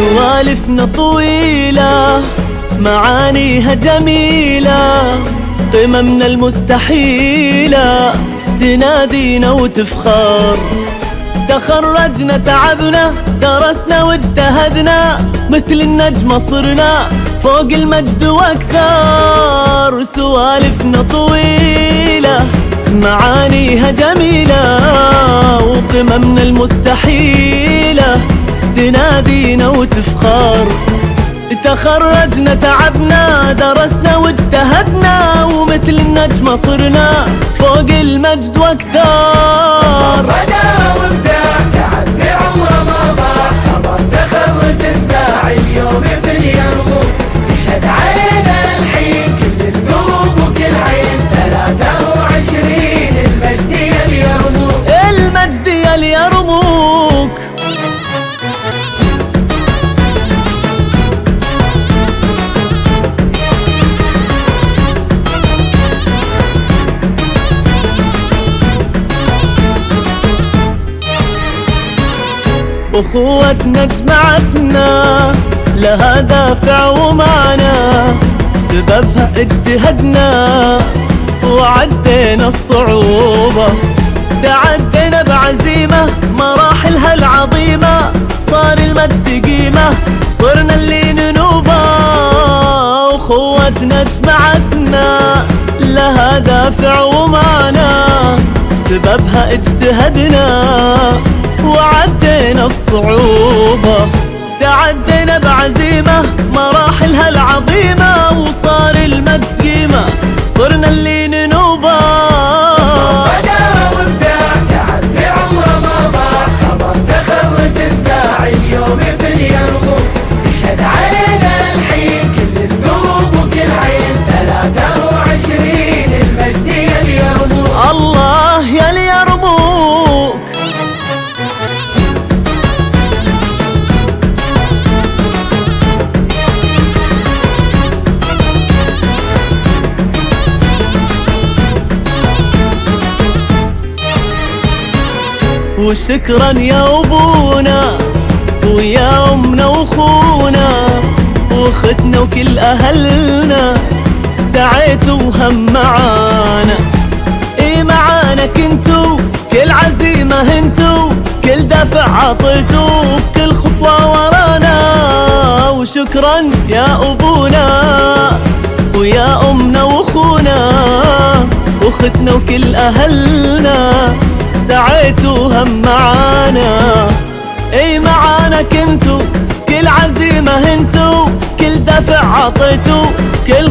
سوالفنا طويلة معانيها جميلة، قممنا المستحيلة تنادينا وتفخر. تخرجنا تعبنا درسنا واجتهدنا، مثل النجمة صرنا فوق المجد واكثر. سوالفنا طويلة معانيها جميلة، وقممنا المستحيلة تنادينا وتفخر. تخرجنا تعبنا درسنا واجتهدنا، ومثل النجمة صرنا فوق المجد واكثر. صدى وابداع تعدي عمره ما ضاع، خبر تخرج الداعي اليوم في اليرموك. تشهد علينا الحين كل القلوب وكل عين، 23 المجد يا اليرموك، المجد يا اليرموك. أخوتنا جمعتنا لها دافع ومعنى، بسببها اجتهدنا وعدينا الصعوبة. تعدينا بعزيمة مراحلها العظيمة، صار المجد قيمة صرنا اللي ننوبة. أخوتنا جمعتنا لها دافع ومعنى، بسببها اجتهدنا وعدينا الصعوبة. تعدينا بعزيمة مراحلها العظيمة، وصار المجد قيمة صرنا اللي ننوبة. صدى وابداع تعدي عمره ما ضاع، خبر تخرج الداعي اليوم في اليرموك. تشهد علينا الحين كل القلوب وكل عين، 23 المجد يا اليرموك. الله يا اليرموك. وشكرا يا أبونا ويا أمنا وأخونا وأختنا وكل أهلنا، سعيتوا وهم معانا. إي معانا كنتوا كل عزيمة هنتوا، كل دافع عطيتوا بكل خطوة ورانا. وشكرا يا أبونا ويا أمنا وأخونا وأختنا وكل أهلنا، سعيتوا هم معانا. اي معانا كنتوا كل عزيمة هنتوا، كل دافع عطيتوا كل